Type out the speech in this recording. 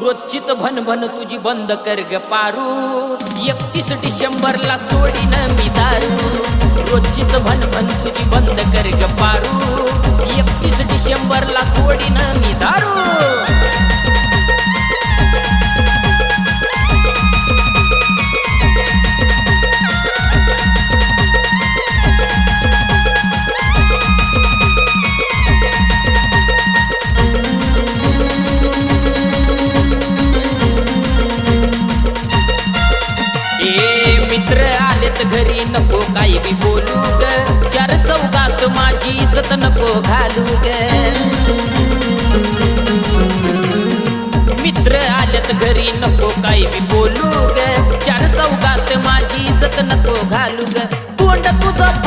रोजचीच भनभन तुझी बंद कर ग पारू 31 डिसेंबरला सोडीन मी दारू रोजचीच भनभन तुझी बंद कर ग पारू 31 डिसेंबरला सोडीन मी दारू मित्र आलेत घरी नको काही बी बोलू ग चार चौघात माझी इज्जत नको घालू ग मित्र आलेत घरी नको काही बी बोलू ग चार चौघात माझी इज्जत नको घालू ग तोंड तुझं